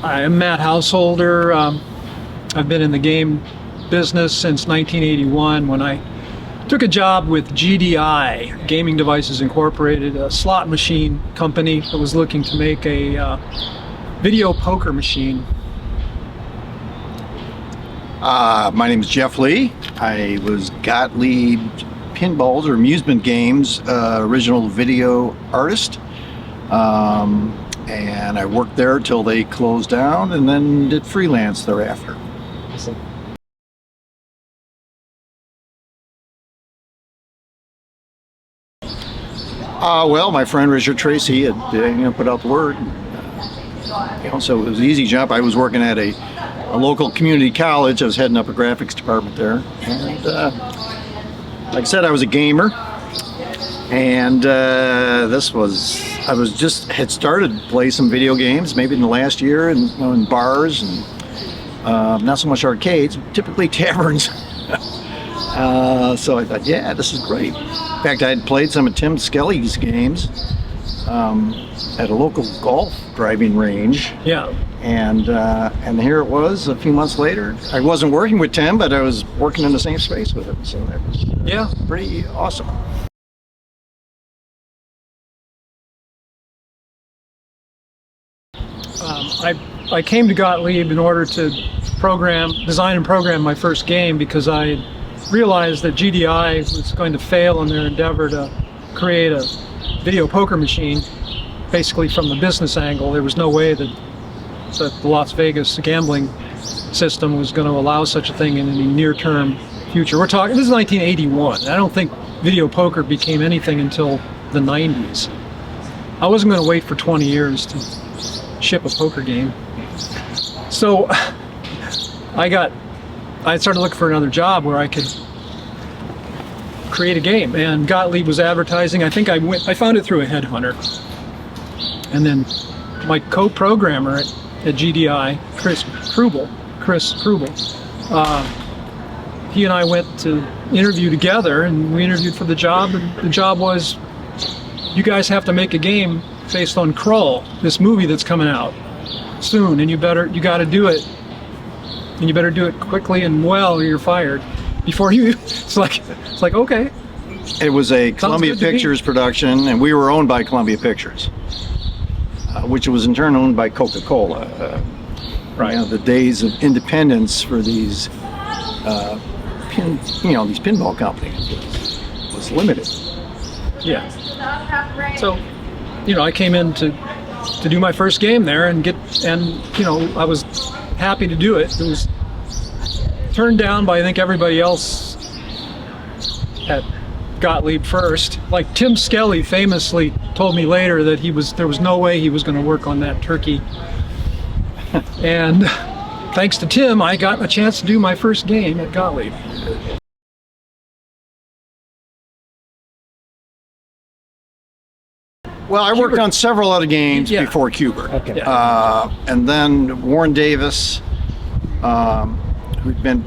I'm Matt Householder. I've been in the game business since 1981 when I took a job with GDI, Gaming Devices Incorporated, a slot machine company that was looking to make a video poker machine. My name is Jeff Lee. I was Gottlieb Pinballs or Amusement Games original video artist. And I worked there till they closed down and then did freelance thereafter. Awesome. Well, my friend Richard Tracy had put out the word. So it was an easy jump. I was working at a local community college. I was heading up a graphics department there. And like I said, I was a gamer. And had started to play some video games maybe in the last year in bars and not so much arcades, typically taverns. So I thought, yeah, this is great. In fact, I had played some of Tim Skelly's games at a local golf driving range. Yeah. And here it was a few months later. I wasn't working with Tim, but I was working in the same space with him. So that was pretty awesome. I came to Gottlieb in order to design and program my first game because I realized that GDI was going to fail in their endeavor to create a video poker machine, basically from the business angle. There was no way that the Las Vegas gambling system was going to allow such a thing in any near-term future. This is 1981. I don't think video poker became anything until the 90s. I wasn't going to wait for 20 years to ship a poker game. So I started looking for another job where I could create a game, and Gottlieb was advertising. I think I found it through a headhunter. And then my co-programmer at GDI, Chris Krull, he and I went to interview together, and we interviewed for the job, and the job was, you guys have to make a game based on Krull, this movie that's coming out soon, and you got to do it, and you better do it quickly and well, or you're fired. It's like okay. It was a Columbia Pictures production, and we were owned by Columbia Pictures, which was in turn owned by Coca-Cola. Right. The days of independence for these, these pinball companies was limited. Yeah. So, I came in to do my first game there and I was happy to do it. It was turned down by I think everybody else at Gottlieb first. Like Tim Skelly famously told me later that there was no way he was going to work on that turkey. And thanks to Tim, I got a chance to do my first game at Gottlieb. Well, I worked on several other games before Kubert. Okay. And then Warren Davis, who'd been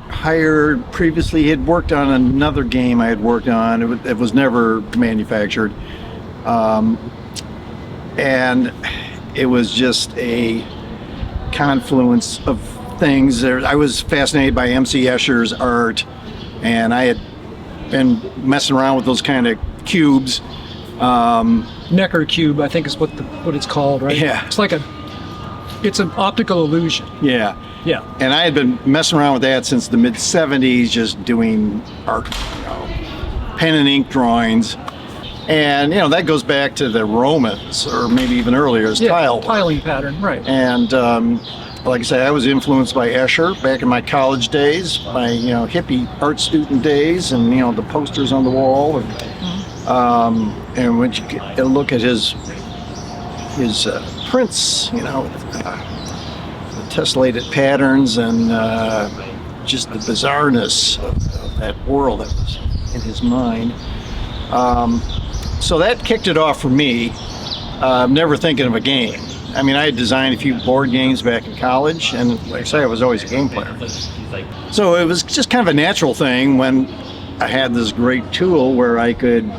hired previously, he had worked on another game I had worked on. It was never manufactured. And it was just a confluence of things. I was fascinated by MC Escher's art, and I had been messing around with those kind of cubes. Necker cube, I think is what it's called, right? Yeah. It's an optical illusion. Yeah. Yeah. And I had been messing around with that since the mid 70s, just doing art, pen and ink drawings. And, that goes back to the Romans, or maybe even earlier, as tiling pattern, right. And like I say, I was influenced by Escher back in my college days, my hippie art student days, and the posters on the wall, and when you get a look at his prints, the tessellated patterns and just the bizarreness of that world that was in his mind. So that kicked it off for me. Never thinking of a game. I mean, I had designed a few board games back in college, and like I say, I was always a game player. So it was just kind of a natural thing when I had this great tool where I could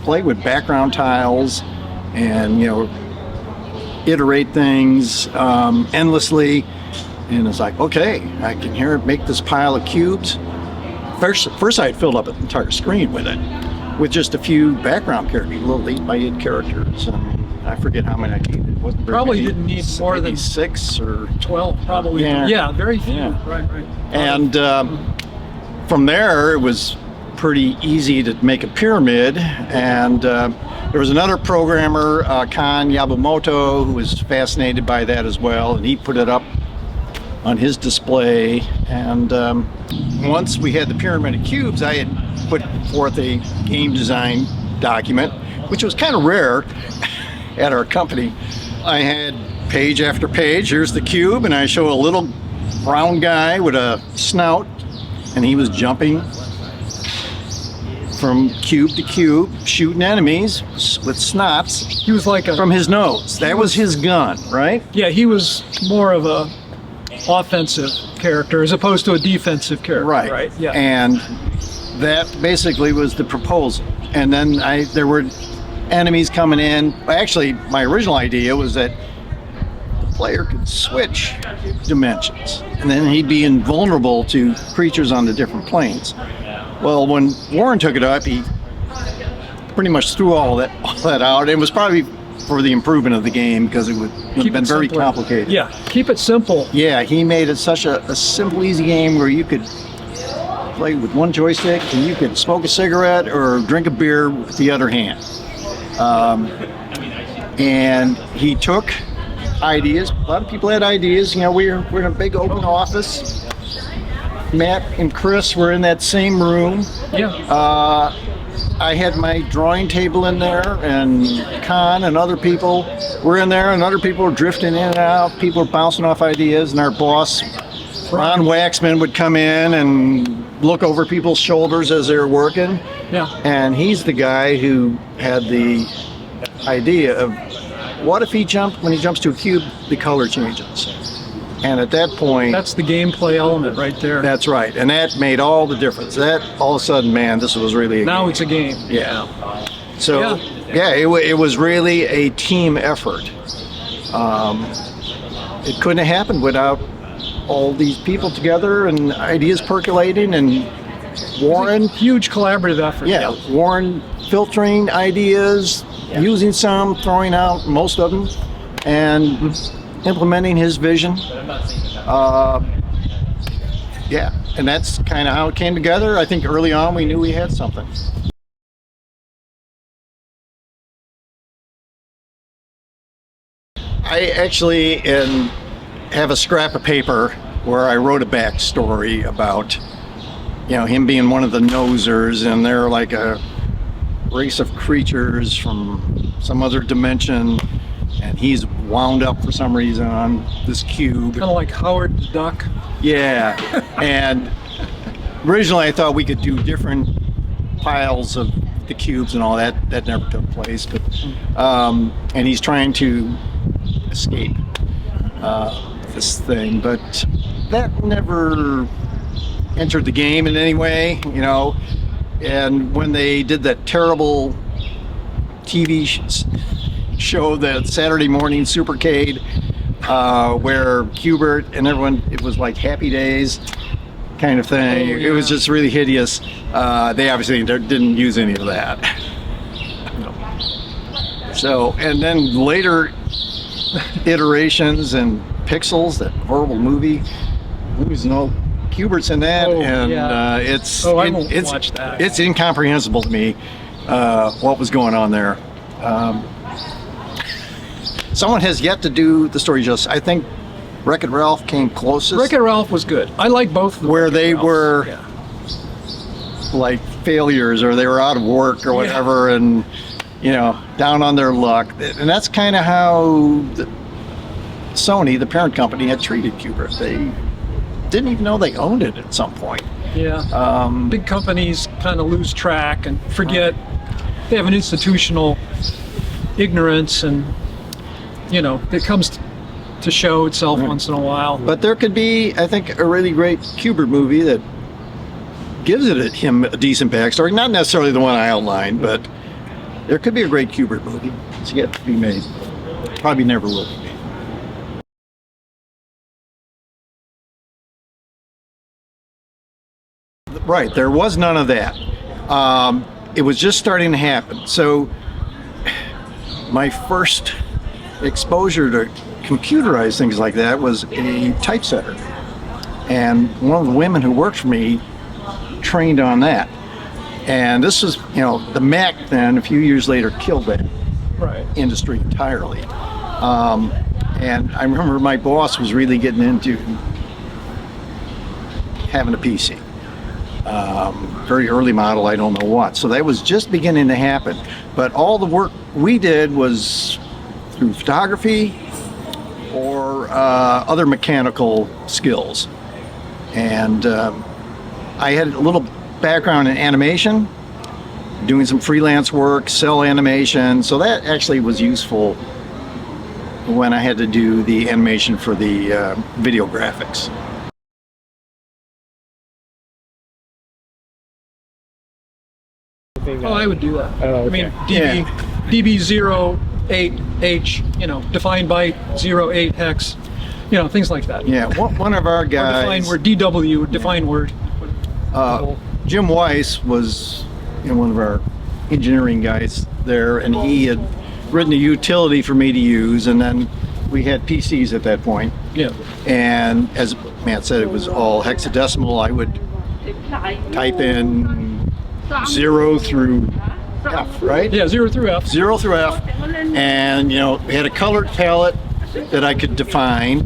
play with background tiles and, iterate things endlessly. And it's like, okay, I can here make this pile of cubes. First I had filled up an entire screen with it, with just a few background characters, little 8x8 characters. And I forget how many I needed. It wasn't very Probably many. didn't need more Maybe than 6 or 12, probably. Yeah. Very few. Yeah. Right. And from there, it was pretty easy to make a pyramid. And there was another programmer, Kan Yabumoto, who was fascinated by that as well, and he put it up on his display. And once we had the pyramid of cubes, I had put forth a game design document, which was kind of rare at our company. I had page after page. Here's the cube, and I show a little brown guy with a snout, and he was jumping from cube to cube, shooting enemies with snots He was like from his nose. That was his gun, right? Yeah, he was more of a offensive character as opposed to a defensive character. Right. Yeah. And that basically was the proposal. And then there were enemies coming in. Actually, my original idea was that the player could switch dimensions, and then he'd be invulnerable to creatures on the different planes. Well, when Warren took it up, he pretty much threw all that out. It was probably for the improvement of the game because it would have been very simpler. complicated. Yeah, keep it simple. Yeah, he made it such a simple, easy game where you could play with one joystick and you could smoke a cigarette or drink a beer with the other hand. And he took ideas. A lot of people had ideas. You know, we're in a big open office. Matt and Chris were in that same room. Yeah. I had my drawing table in there, and Con and other people were in there, and other people were drifting in and out. People were bouncing off ideas, and our boss, Ron Waxman, would come in and look over people's shoulders as they were working. Yeah. And he's the guy who had the idea of what if when he jumps to a cube, the color changes. And at that point, That's the gameplay element right there. that's right. And that made all the difference. That all of a sudden, man, this was really a Now game. it's a game. Yeah. So, it was really a team effort. It couldn't have happened without all these people together and ideas percolating, and Warren, Huge collaborative effort. Warren filtering ideas, using some, throwing out most of them, and implementing his vision. And that's kind of how it came together. I think early on we knew we had something. I actually have a scrap of paper where I wrote a backstory about, him being one of the nosers, and they're like a race of creatures from some other dimension, and he's wound up for some reason on this cube. Kind of like Howard the Duck. Yeah, and originally I thought we could do different piles of the cubes and all that. That never took place, but and he's trying to escape this thing, but that never entered the game in any way, And when they did that terrible TV show, that Saturday Morning Supercade, where Hubert and everyone, it was like Happy Days kind of thing. It was just really hideous. They obviously didn't use any of that. So, and then later iterations and Pixels, that horrible movie. There's no Hubert's in that, it's I won't watch that. It's incomprehensible to me what was going on there. Someone has yet to do the story justice. I think Wreck-It Ralph came closest. Wreck-It Ralph was good. I like both of them. Where they were like failures, or they were out of work or whatever, and down on their luck. And that's kind of how Sony, the parent company, had treated Hubert. They didn't even know they owned it at some point. Yeah. Big companies kind of lose track and forget. They have an institutional ignorance, and it comes to show itself once in a while. But there could be, I think, a really great Hubert movie that gives him a decent backstory. Not necessarily the one I outlined, but there could be a great Hubert movie. It's yet to be made. probably never will be. Right, there was none of that. It was just starting to happen. So my first exposure to computerized things like that was a typesetter. And one of the women who worked for me trained on that. And this was, the Mac then, a few years later, killed that industry entirely. And I remember my boss was really getting into having a PC. Very early model, I don't know what. So that was just beginning to happen. But all the work we did was through photography or other mechanical skills. And I had a little background in animation, doing some freelance work, cell animation. So that actually was useful when I had to do the animation for the video graphics. Oh, I would do that. Oh, okay. I mean, DB08H, defined byte 08 hex, things like that. Yeah, one of our guys. Or define word, DW, define word. Jim Weiss was one of our engineering guys there, and he had written a utility for me to use, and then we had PCs at that point. Yeah. And as Matt said, it was all hexadecimal. I would type in 0 through F, right? Yeah, 0 through F. 0 through F, and we had a colored palette that I could define.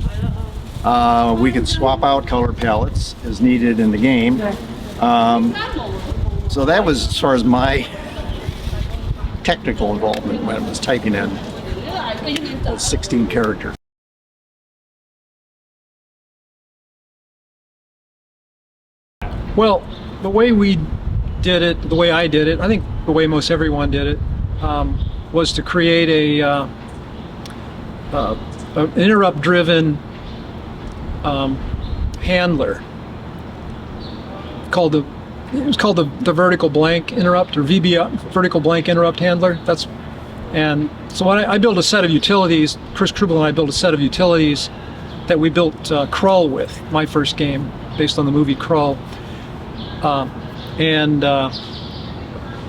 We could swap out color palettes as needed in the game. So that was as far as my technical involvement when I was typing in those 16 characters. Well, the way we did it, the way I did it, I think the way most everyone did it, was to create an interrupt-driven handler called the vertical blank interrupt, or VB vertical blank interrupt handler. And so when I built a set of utilities, Chris Krull and I built a set of utilities that we built Krull with, my first game based on the movie Krull.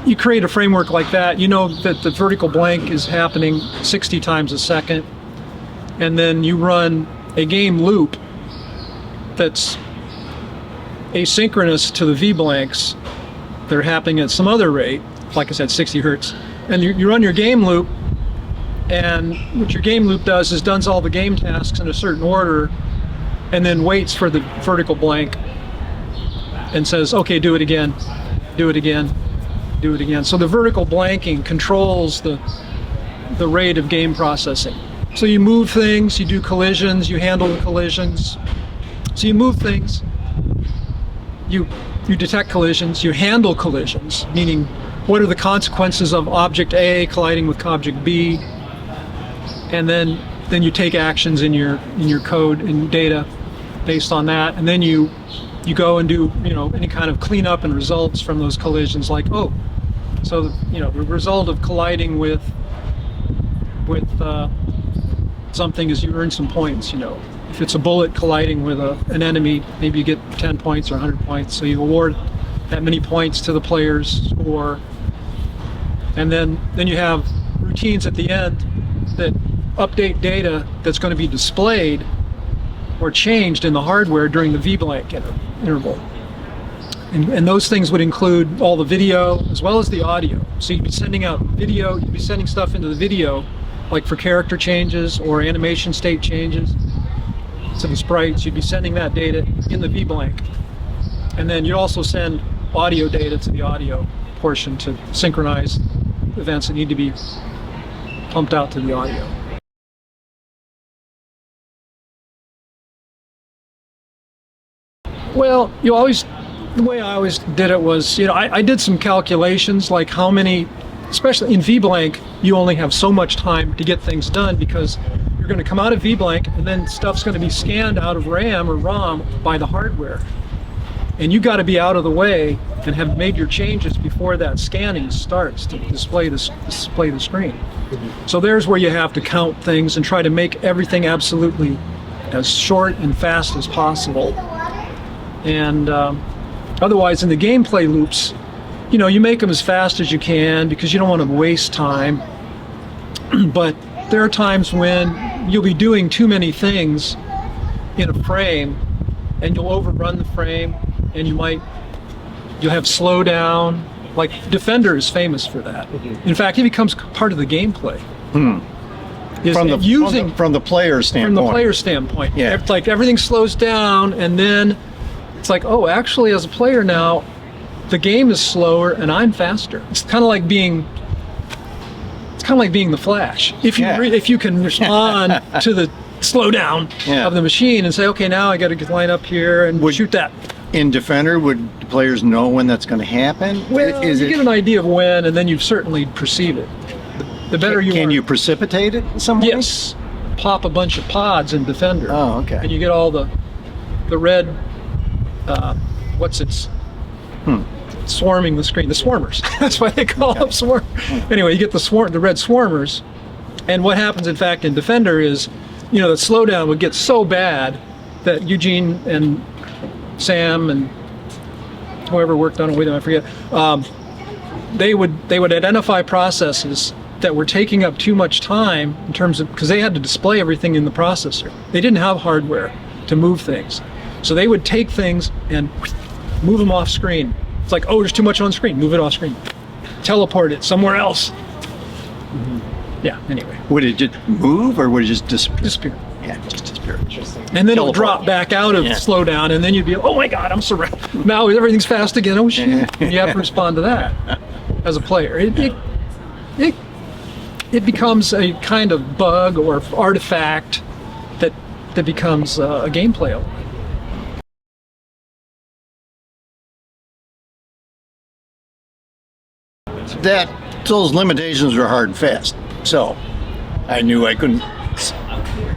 You create a framework like that, that the vertical blank is happening 60 times a second, and then you run a game loop that's asynchronous to the V blanks. They're happening at some other rate, like I said, 60 hertz. And you run your game loop, and what your game loop does is does all the game tasks in a certain order, and then waits for the vertical blank and says, okay, do it again, do it again, do it again. So the vertical blanking controls the rate of game processing. So you move things, you do collisions, you handle the collisions. So you move things, you detect collisions, you handle collisions, meaning what are the consequences of object A colliding with object B, and then you take actions in your code and data based on that, and then you go and do any kind of cleanup and results from those collisions, like so the result of colliding with something is you earn some points. If it's a bullet colliding with an enemy, maybe you get 10 points or 100 points, so you award that many points to the player's score. And then you have routines at the end that update data that's going to be displayed or changed in the hardware during the V-blank interval. And those things would include all the video as well as the audio. So you'd be sending out video, you'd be sending stuff into the video, like for character changes or animation state changes to the sprites. You'd be sending that data in the V-blank. And then you'd also send audio data to the audio portion to synchronize events that need to be pumped out to the audio. Well, the way I always did it was, I did some calculations, like how many, especially in VBlank, you only have so much time to get things done, because you're going to come out of VBlank and then stuff's going to be scanned out of RAM or ROM by the hardware. and you got to be out of the way and have made your changes before that scanning starts to display the screen. So there's where you have to count things and try to make everything absolutely as short and fast as possible. And otherwise, in the gameplay loops, you know, you make them as fast as you can because you don't want to waste time. But there are times when you'll be doing too many things in a frame, and you'll overrun the frame, and you'll have slowdown. Like Defender is famous for that. In fact, it becomes part of the gameplay. From the player's standpoint. From the player's standpoint, yeah. It's like everything slows down, and then it's like, oh, actually, as a player now, the game is slower and I'm faster. It's kind of like being the Flash. If you can respond to the slowdown of the machine and say, okay, now I got to line up here and shoot that. In Defender, would the players know when that's going to happen? Well, you get an idea of when, and then you certainly perceive it. The better you are. Can you precipitate it in some way? Yes. Pop a bunch of pods in Defender. Oh, okay. And you get all the red, swarming the screen. The swarmers. That's why they call them swarm. Anyway, you get the red swarmers. And what happens, in fact, in Defender is, you know, the slowdown would get so bad that Eugene and Sam and whoever worked on it with them, I forget, they would identify processes that were taking up too much time in terms of, because they had to display everything in the processor. They didn't have hardware to move things. So they would take things and move them off screen. It's like, oh, there's too much on screen, move it off screen. Teleport it somewhere else. Yeah, anyway. Would it just move or would it just disappear? Disappear. Yeah, just disappear. Interesting. And then it'll drop back out of slowdown, and then you'd be, oh my God, I'm surrounded. Now everything's fast again. Oh shit. And you have to respond to that as a player. It becomes a kind of bug or artifact that becomes a gameplay element. Those limitations were hard and fast. So I knew I couldn't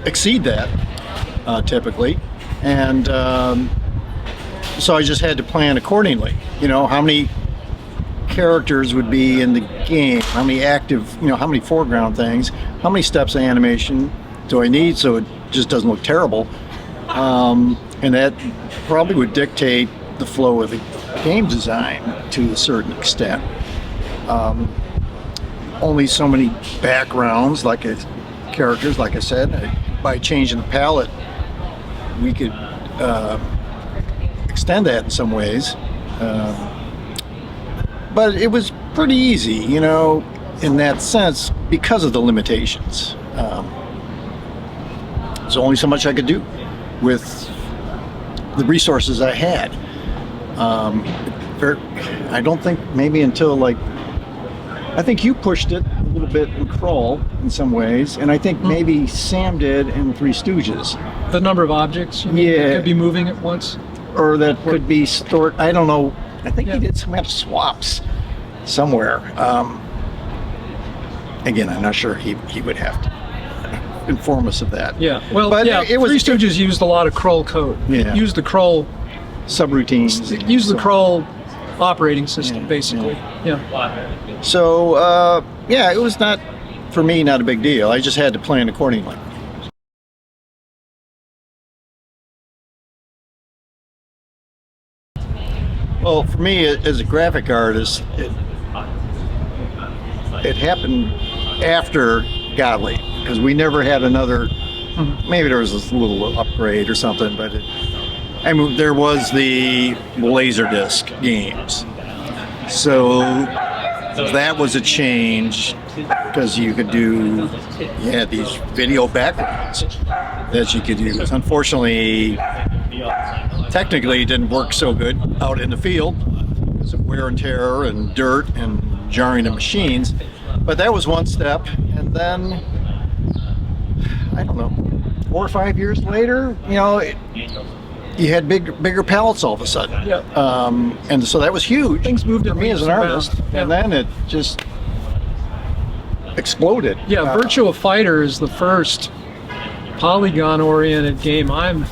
exceed that typically, and so I just had to plan accordingly. You know, how many characters would be in the game, how many active, you know, how many foreground things, how many steps of animation do I need so it just doesn't look terrible, and that probably would dictate the flow of the game design to a certain extent. Only so many backgrounds, characters, like I said. By changing the palette, we could extend that in some ways. But it was pretty easy, you know, in that sense, because of the limitations. There's only so much I could do with the resources I had. I don't think maybe until I think you pushed it a little bit in Krull in some ways, and I think maybe Sam did in Three Stooges. The number of objects you mean, that could be moving at once? Or that could be stored, I don't know. I think he did some kind of swaps somewhere. Again, I'm not sure he would have to inform us of that. Yeah, well, but Three Stooges used a lot of Krull code. Yeah. It used the Krull subroutines. It used the Krull operating system, basically. Yeah. So, it was not, for me, not a big deal. I just had to plan accordingly. Well, for me, as a graphic artist, it happened after Gottlieb, because we never had another, maybe there was this little upgrade or something, but there was the Laserdisc games. So that was a change, because you had these video backgrounds that you could use. Unfortunately, technically it didn't work so good out in the field because of wear and tear and dirt and jarring of machines. But that was one step, and then, I don't know, 4 or 5 years later, you know, you had bigger palettes all of a sudden. Yeah. And so that was huge. Things moved for me as an artist. Yeah. And then it just exploded. Yeah, Virtua Fighter is the first polygon-oriented game I'm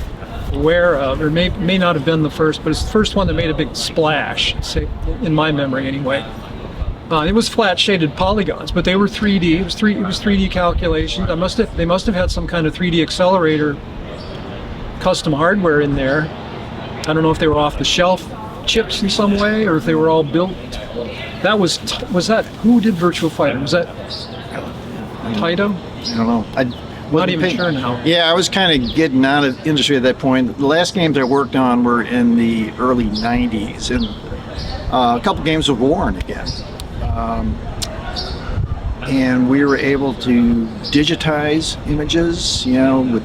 aware of, or may not have been the first, but it's the first one that made a big splash, say, in my memory anyway. It was flat shaded polygons, but they were 3D. It was 3D calculations. They must have had some kind of 3D accelerator custom hardware in there. I don't know if they were off the shelf chips in some way, or if they were all built. That was that, who did Virtua Fighter? Was that Taito? I don't know. I'm not even sure now. Yeah, I was kind of getting out of the industry at that point. The last games I worked on were in the early 90s, and a couple games with Warren again. And we were able to digitize images, with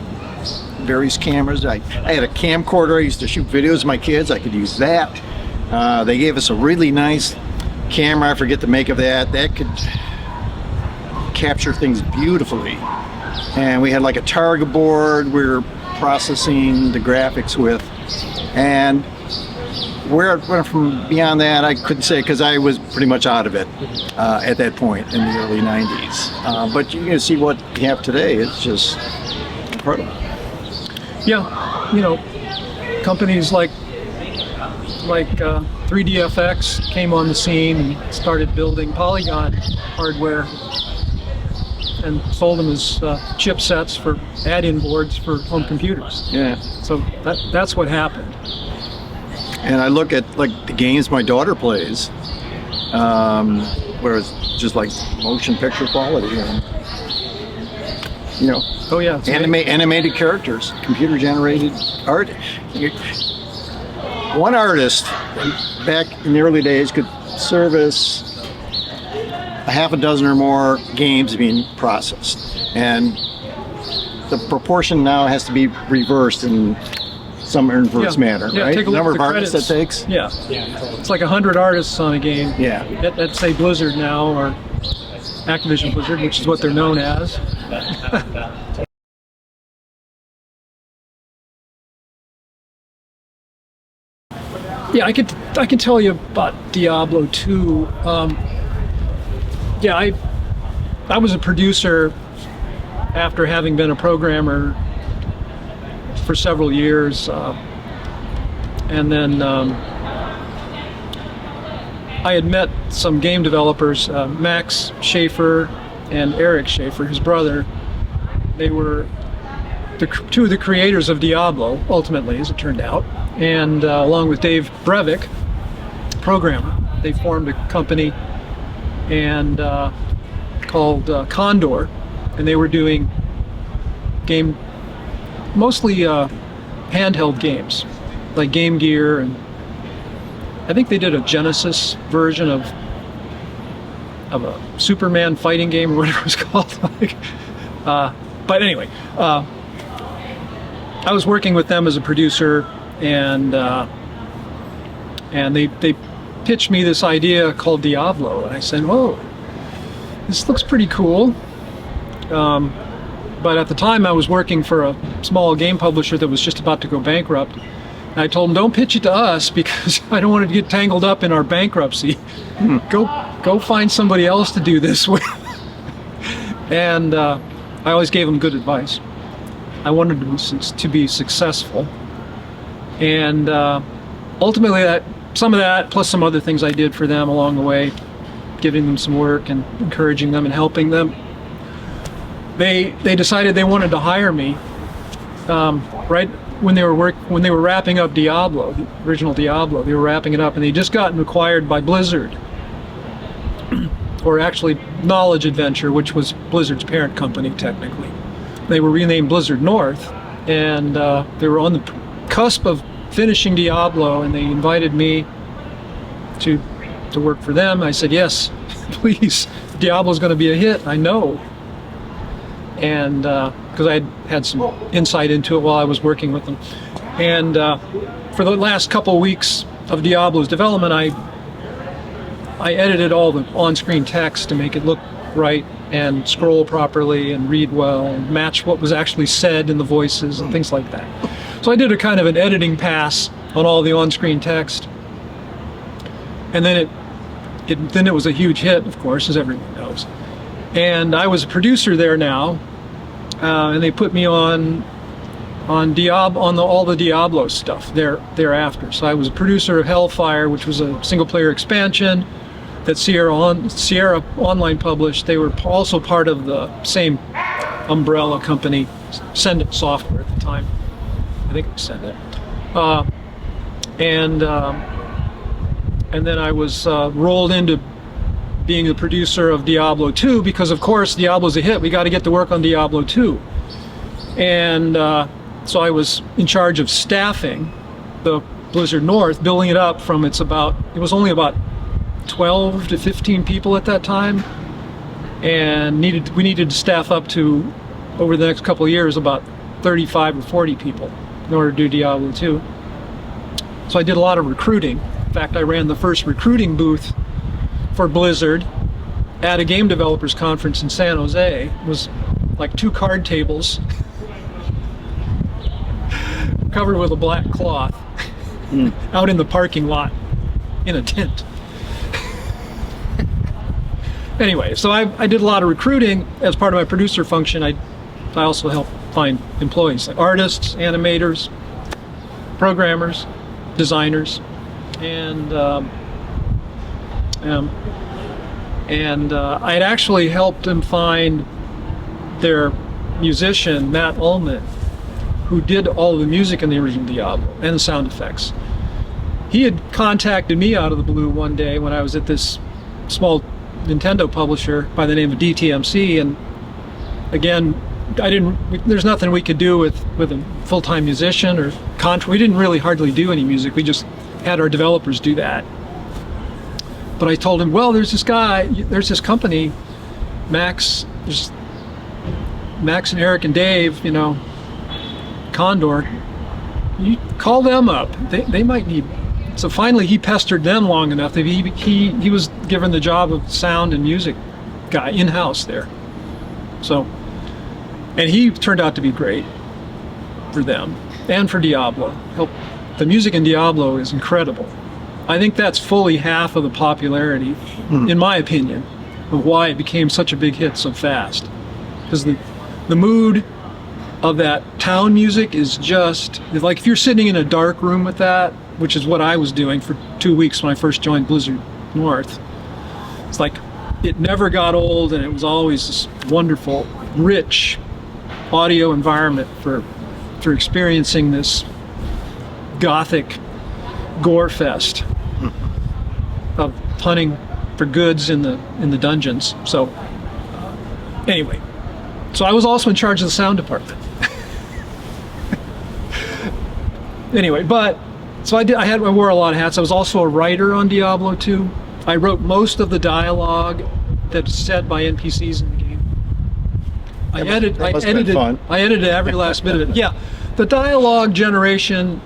various cameras. I had a camcorder. I used to shoot videos of my kids. I could use that. They gave us a really nice camera. I forget the make of that. That could capture things beautifully. And we had like a target board we were processing the graphics with. And where it went from beyond that, I couldn't say, because I was pretty much out of it at that point in the early 90s. But you can see what you have today. It's just incredible. Yeah, companies like 3DFX came on the scene and started building polygon hardware and sold them as chipsets for add-in boards for home computers. Yeah. So that's what happened. And I look at like the games my daughter plays, where it's just like motion picture quality, and Oh yeah, animated characters, computer generated art. One artist back in the early days could service a half a dozen or more games being processed, and the proportion now has to be reversed in some inverse manner, right? Take a The number look of at the artists that takes. Yeah, it's like 100 artists on a game. Yeah. At say Blizzard now, or Activision Blizzard, which is what they're known as. Yeah, I can tell you about Diablo II. I was a producer after having been a programmer for several years, and then I had met some game developers, Max Schaefer and Eric Schaefer, his brother. They were two of the creators of Diablo, ultimately, as it turned out, and along with Dave Brevik, programmer, they formed a company and called Condor, and they were doing mostly handheld games, like Game Gear, and I think they did a Genesis version of a Superman fighting game or whatever it was called. But anyway, I was working with them as a producer, and they pitched me this idea called Diablo, and I said, "Whoa, this looks pretty cool." But at the time, I was working for a small game publisher that was just about to go bankrupt. And I told them, "Don't pitch it to us because I don't want it to get tangled up in our bankruptcy. Go find somebody else to do this with." And I always gave them good advice. I wanted to be successful, and ultimately, some of that plus some other things I did for them along the way, giving them some work and encouraging them and helping them. They decided they wanted to hire me right when they were wrapping up Diablo, the original Diablo. They were wrapping it up, and they just gotten acquired by Blizzard, or actually Knowledge Adventure, which was Blizzard's parent company technically. They were renamed Blizzard North, and they were on the cusp of finishing Diablo, and they invited me to work for them. I said, "Yes, please. Diablo's going to be a hit, I know." And because I had some insight into it while I was working with them. And for the last couple of weeks of Diablo's development, I edited all the on-screen text to make it look right and scroll properly and read well and match what was actually said in the voices and things like that. So I did a kind of an editing pass on all the on-screen text, and then it was a huge hit, of course, as everyone knows. And I was a producer there now, and they put me on all the Diablo stuff thereafter. So I was a producer of Hellfire, which was a single-player expansion that Sierra Online published. They were also part of the same umbrella company, Send It Software at the time. I think it was Send It. And then I was rolled into being the producer of Diablo II because, of course, Diablo's a hit. We got to get to work on Diablo II. And so I was in charge of staffing the Blizzard North, building it up from it was only about 12 to 15 people at that time, and we needed to staff up to, over the next couple of years, about 35 or 40 people in order to do Diablo 2. So I did a lot of recruiting. In fact, I ran the first recruiting booth for Blizzard at a game developers conference in San Jose. It was like 2 card tables covered with a black cloth out in the parking lot in a tent. Anyway, so I did a lot of recruiting as part of my producer function. I also helped find employees, like artists, animators, programmers, designers, and I had actually helped them find their musician, Matt Ullman, who did all the music in the original Diablo and the sound effects. He had contacted me out of the blue one day when I was at this small Nintendo publisher by the name of DTMC, and again, there's nothing we could do with a full-time musician or we didn't really hardly do any music. We just had our developers do that. But I told him, well, there's this company, Max and Eric and Dave, Condor, you call them up. They might need. So finally he pestered them long enough that he was given the job of sound and music guy in-house there. So, and he turned out to be great for them and for Diablo. The music in Diablo is incredible. I think that's fully half of the popularity, in my opinion, of why it became such a big hit so fast. Because the mood of that town music is just like, if you're sitting in a dark room with that, which is what I was doing for 2 weeks when I first joined Blizzard North. It's like it never got old, and it was always this wonderful, rich audio environment for experiencing this gothic gore fest of hunting for goods in the dungeons. So anyway, so I was also in charge of the sound department. Anyway, so I wore a lot of hats. I was also a writer on Diablo 2. I wrote most of the dialogue that's said by NPCs in the game. I edited every last bit of it. Yeah, the dialogue generation,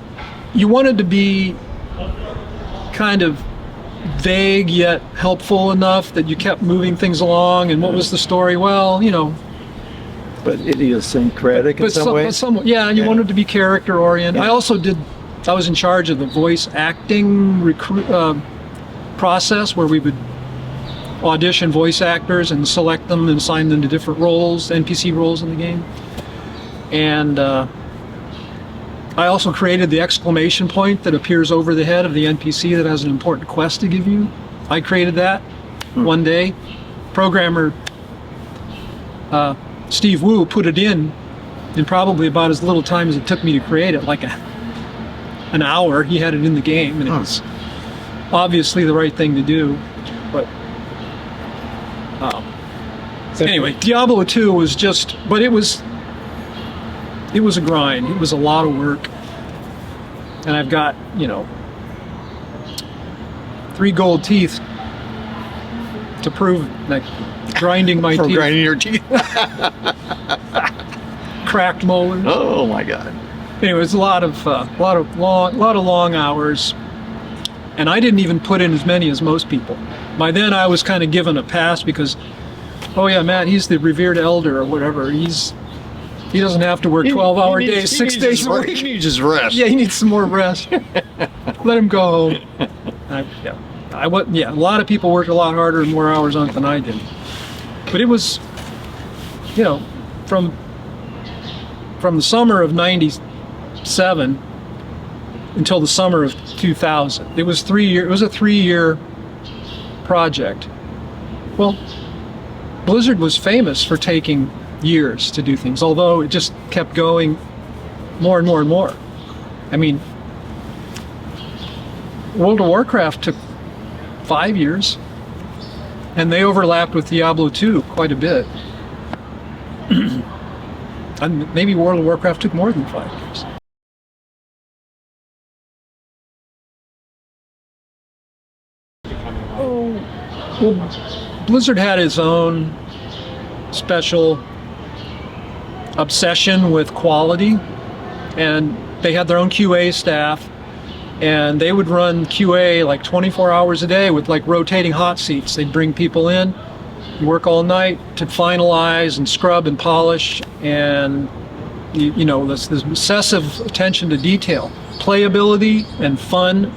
you wanted to be kind of vague yet helpful enough that you kept moving things along. And what was the story? Well, but idiosyncratic in some ways. You wanted to be character oriented. Yeah. I was in charge of the voice acting process, where we would audition voice actors and select them and assign them to different roles, NPC roles in the game. And I also created the exclamation point that appears over the head of the NPC that has an important quest to give you. I created that one day. Programmer Steve Wu put it in probably about as little time as it took me to create it, like an hour. He had it in the game, and it was obviously the right thing to do. But anyway, Diablo 2 was it was a grind. It was a lot of work, and I've got 3 gold teeth to prove that grinding my From teeth. grinding your teeth. Cracked molars. Oh my God. Anyway, it was a lot of long hours, and I didn't even put in as many as most people. By then, I was kind of given a pass because, oh yeah, Matt, he's the revered elder or whatever. He doesn't have to work 12-hour days, 6 days a week. He needs his rest. Yeah, he needs some more rest. Let him go home. A lot of people worked a lot harder and more hours on it than I did. But it was, from the summer of 1997 until the summer of 2000. It was 3 year. It was a 3-year project. Well, Blizzard was famous for taking years to do things, although it just kept going more and more and more. I mean, World of Warcraft took 5 years, and they overlapped with Diablo II quite a bit. And maybe World of Warcraft took more than 5 years. Oh, well, Blizzard had its own special obsession with quality, and they had their own QA staff, and they would run QA like 24 hours a day with like rotating hot seats. They'd bring people in, work all night to finalize and scrub and polish, and you know, this obsessive attention to detail, playability and fun.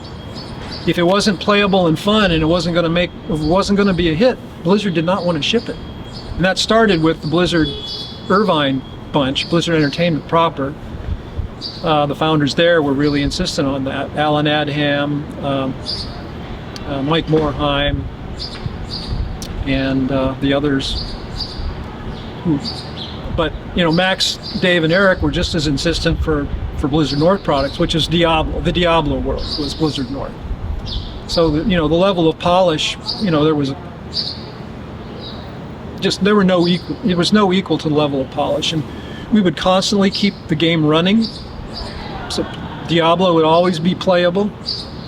If it wasn't playable and fun, and it wasn't going to be a hit, Blizzard did not want to ship it. And that started with the Blizzard Irvine bunch, Blizzard Entertainment proper. The founders there were really insistent on that. Alan Adham, Mike Morheim, and the others. But you know, Max, Dave, and Eric were just as insistent for Blizzard North products, which is Diablo. The Diablo world was Blizzard North. So you know, the level of polish, you know, there was no equal to the level of polish, and we would constantly keep the game running. So Diablo would always be playable,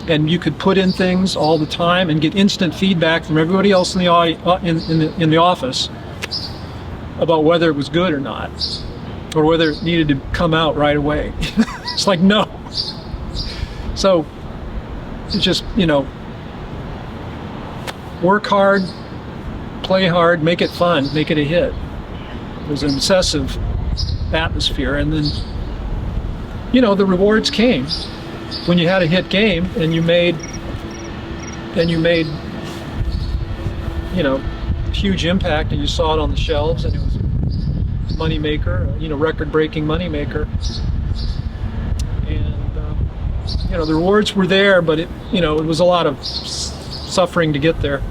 and you could put in things all the time and get instant feedback from everybody else in the office about whether it was good or not, or whether it needed to come out right away. It's like, no. So it's just, you know, work hard, play hard, make it fun, make it a hit. It was an obsessive atmosphere, and then, you know, the rewards came when you had a hit game and you made, you know, huge impact, and you saw it on the shelves, and it was a money maker, you know, record-breaking money maker. And you know, the rewards were there, but it was a lot of suffering to get there.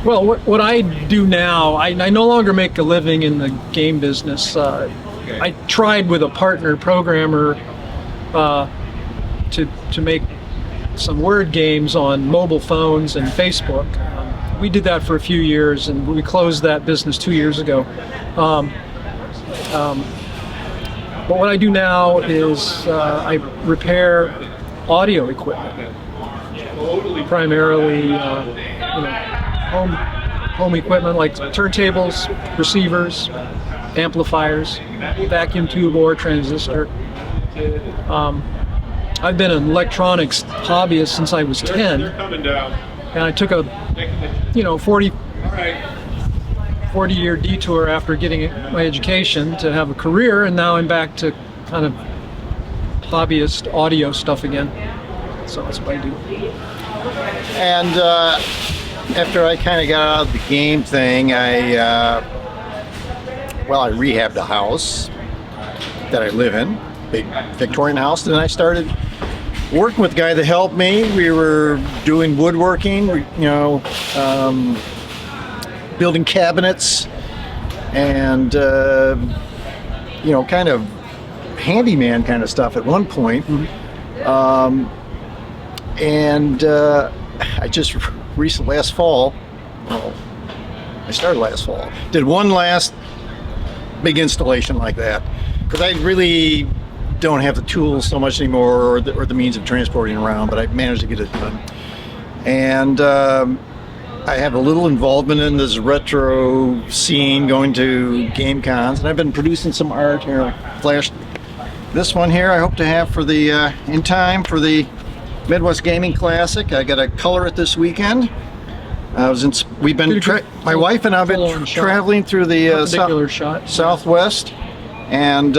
Well, what I do now, I no longer make a living in the game business. I tried with a partner programmer to make some word games on mobile phones and Facebook. We did that for a few years, and we closed that business 2 years ago. But what I do now is I repair audio equipment, primarily home equipment like turntables, receivers, amplifiers, vacuum tube or transistor. I've been an electronics hobbyist since I was 10, and I took a 40-year detour after getting my education to have a career, and now I'm back to kind of hobbyist audio stuff again. So that's what I do. And after I kind of got out of the game thing, I rehabbed a house that I live in, big Victorian house. Then I started working with a guy that helped me. We were doing woodworking, building cabinets, and kind of handyman kind of stuff at one point. Mm-hmm. I just last fall, I started last fall, did one last big installation like that, because I really don't have the tools so much anymore, or the means of transporting around, but I managed to get it done. And I have a little involvement in this retro scene, going to game cons, and I've been producing some art here. Flashed this one here I hope to have for the in time for the Midwest Gaming Classic. I got to color it this weekend. We've been my wife and I have been traveling through the Southwest, and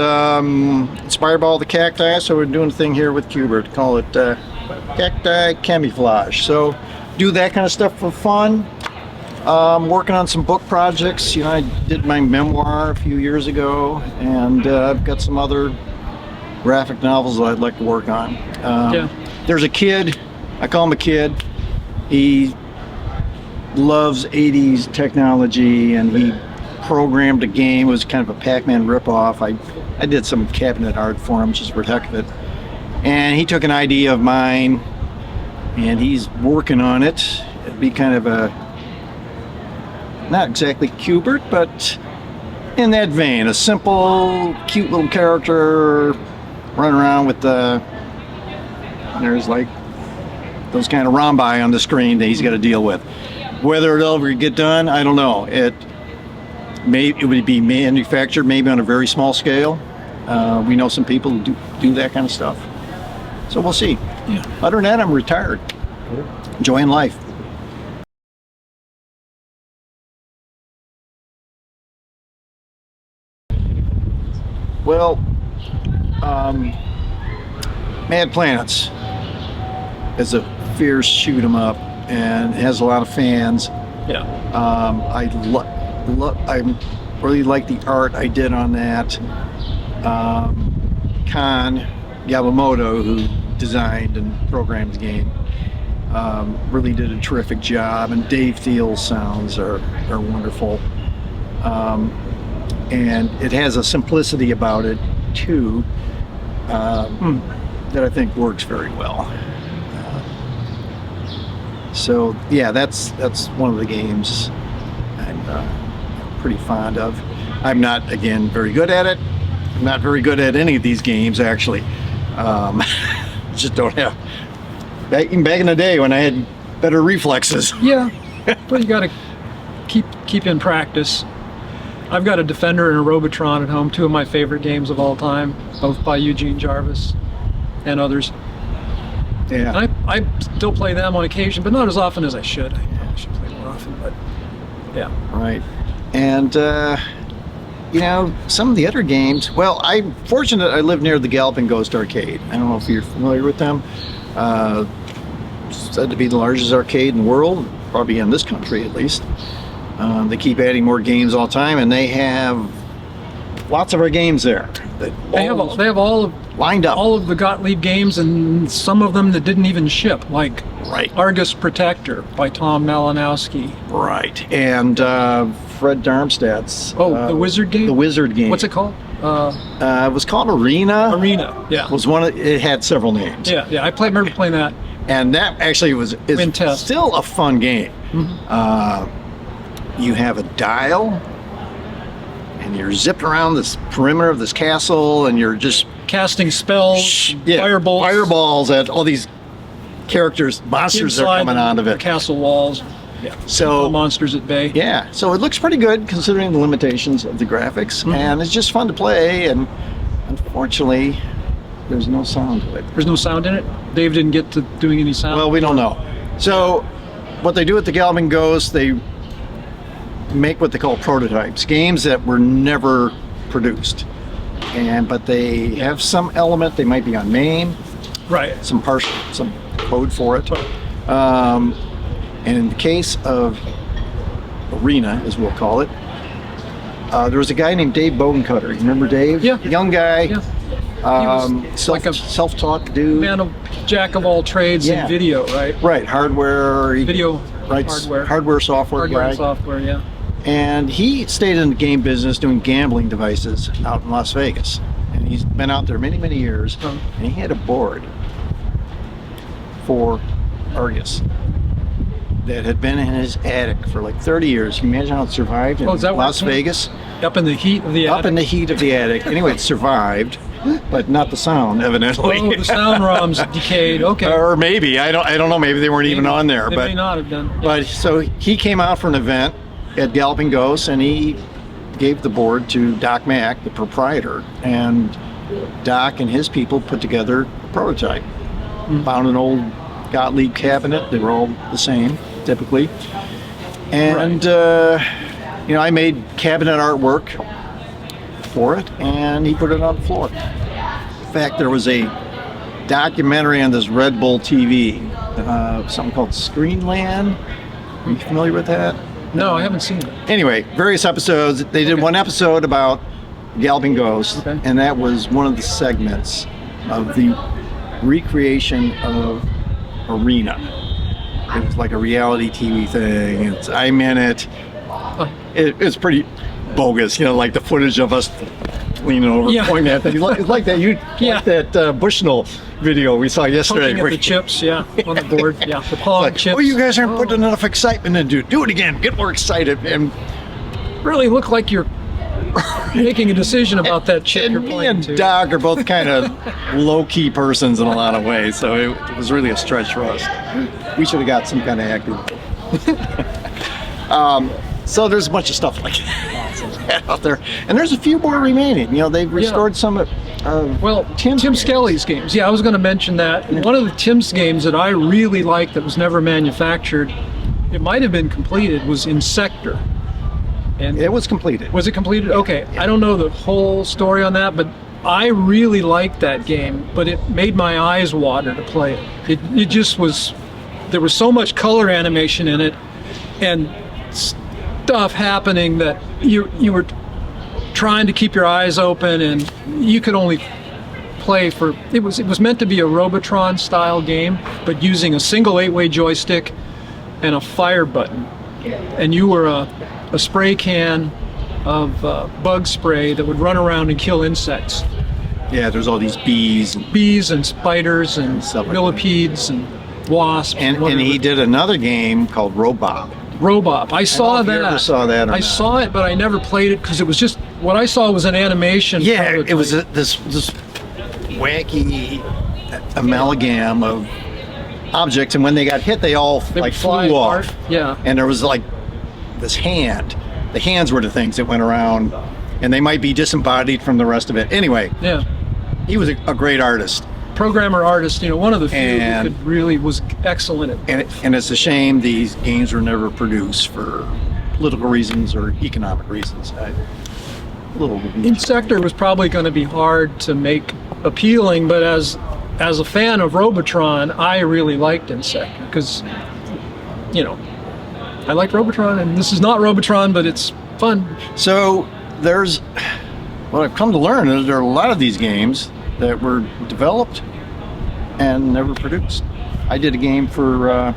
inspired by all the cacti, so we're doing a thing here with Cubert, call it cacti camouflage. So do that kind of stuff for fun. Working on some book projects. I did my memoir a few years ago, and I've got some other graphic novels that I'd like to work on. There's a kid, I call him a kid. He loves 80s technology, and he programmed a game. It was kind of a Pac-Man ripoff. I did some cabinet art for him just for the heck of it. And he took an idea of mine, and he's working on it. It'd be kind of a, not exactly Cubert, but in that vein, a simple, cute little character running around with there's like those kind of rombi on the screen that he's got to deal with. Whether it'll ever get done, I don't know. It would be manufactured maybe on a very small scale. We know some people who do that kind of stuff. So we'll see. Yeah. Other than that, I'm retired. Enjoying life. Well, Mad Planets is a fierce shoot 'em up and has a lot of fans. Yeah. I really like the art I did on that. Kan Yamamoto, who designed and programmed the game, really did a terrific job, and Dave Thiel's sounds are wonderful. And it has a simplicity about it too that I think works very well. So yeah, that's one of the games I'm pretty fond of. I'm not, again, very good at it. I'm not very good at any of these games, actually. Just don't have. Back in the day when I had better reflexes. Yeah, but you got to keep in practice. I've got a Defender and a Robotron at home, two of my favorite games of all time, both by Eugene Jarvis and others. Yeah. And I still play them on occasion, but not as often as I should. I probably should play more often, but yeah. Right. And some of the other games. Well, I'm fortunate I live near the Galloping Ghost Arcade. I don't know if you're familiar with them. Said to be the largest arcade in the world, probably in this country at least. They keep adding more games all the time, and they have lots of our games there. They have all of lined up. all of the Gottlieb games, and some of them that didn't even ship, like Right. Argus Protector by Tom Malinowski. Right. And Fred Darmstadt's. The Wizard game? The Wizard game. What's it called? It was called Arena. Arena, yeah. Was it had several names. Yeah. I remember playing that. And that actually is still a fun game. Mm-hmm. You have a dial, and you're zipping around this perimeter of this castle, and you're just Casting spells, fireballs at all these characters, monsters that are coming out of the it. castle walls. Yeah. So monsters at bay. Yeah, so it looks pretty good considering the limitations of the graphics, and it's just fun to play. And unfortunately, there's no sound to it. There's no sound in it? Dave didn't get to doing any sound? Well, we don't know. So what they do at the Galloping Ghost, they make what they call prototypes, games that were never produced. But they have some element, they might be on MAME, Right. some code for it. And in the case of Arena, as we'll call it, there was a guy named Dave Bodencutter. You remember Dave? Yeah. Young guy. Yeah. He was like a self-taught dude. Man of jack of all trades in video, right? Right, hardware. Video, hardware, software. and software, yeah. And he stayed in the game business doing gambling devices out in Las Vegas. And he's been out there many, many years. And he had a board for Argus that had been in his attic for like 30 years. Can you imagine how it survived in Las Vegas? Up in the heat of the attic? Up in the heat of the attic. Anyway, it survived, but not the sound, evidently. Oh, the sound ROMs decayed. Okay. Or maybe. I don't know. Maybe they weren't even on there. They may not have done. Yeah. But so he came out for an event at Galloping Ghost, and he gave the board to Doc Mack, the proprietor. And Doc and his people put together a prototype. Found an old Gottlieb cabinet. They were all the same, typically. And, I made cabinet artwork for it, and he put it on the floor. In fact, there was a documentary on this Red Bull TV, something called Screenland. Are you familiar with that? No, I haven't seen it. Anyway, various episodes. They did one episode about Galloping Ghost, and that was one of the segments of the recreation of Arena. It was like a reality TV thing. I'm in it. It's pretty bogus, like the footage of us leaning over, pointing at that. It's like that. Like that Bushnell video we saw yesterday. Poking at the chips, on the board, the palm chips. Oh, you guys aren't putting enough excitement into it. Do it again. Get more excited. And really look like you're making a decision about that chip you're playing. Me and Doc are both kind of low-key persons in a lot of ways, so it was really a stretch for us. We should have got some kind of acting. So there's a bunch of stuff like that out there, and there's a few more remaining. They've restored some of Tim Skelly's games. I was going to mention that. One of the Tim's games that I really liked that was never manufactured, it might have been completed, was Insector. And it was completed. Was it completed? Okay. I don't know the whole story on that, but I really liked that game, but it made my eyes water to play it. It just was, there was so much color animation in it and stuff happening that you were trying to keep your eyes open, and you could only play for, it was meant to be a Robotron style game, but using a single 8-way joystick and a fire button. And you were a spray can of bug spray that would run around and kill insects. Yeah, there's all these bees and spiders and millipedes and wasps. And he did another game called Robop. I saw that. You ever saw that? I saw it, but I never played it because it was just, what I saw was an animation. Yeah, it was this wacky amalgam of objects, and when they got hit, they all flew off. Yeah. And there was like this hand. The hands were the things that went around, and they might be disembodied from the rest of it. Anyway. Yeah. He was a great artist. Programmer artist, one of the few who could really was excellent at. And it's a shame these games were never produced for political reasons or economic reasons. Insector was probably going to be hard to make appealing, but as a fan of Robotron, I really liked Insector because, I like Robotron, and this is not Robotron, but it's fun. So what I've come to learn is there are a lot of these games that were developed and never produced. I did a game for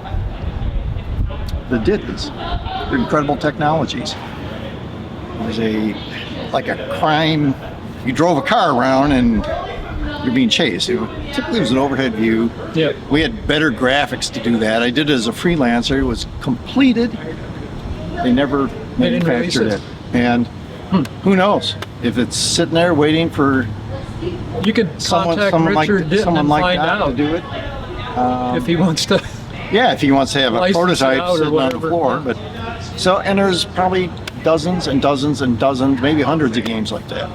the Ditties, Incredible Technologies. It was a crime. You drove a car around and you're being chased. Typically it was an overhead view. Yeah. We had better graphics to do that. I did it as a freelancer. It was completed. They never manufactured it. And who knows if it's sitting there waiting for you could contact Richard Ditton and find out to do it if he wants to. Yeah, if he wants to have a prototype sitting on the floor. Yeah. And there's probably dozens and dozens and dozens, maybe hundreds of games like that.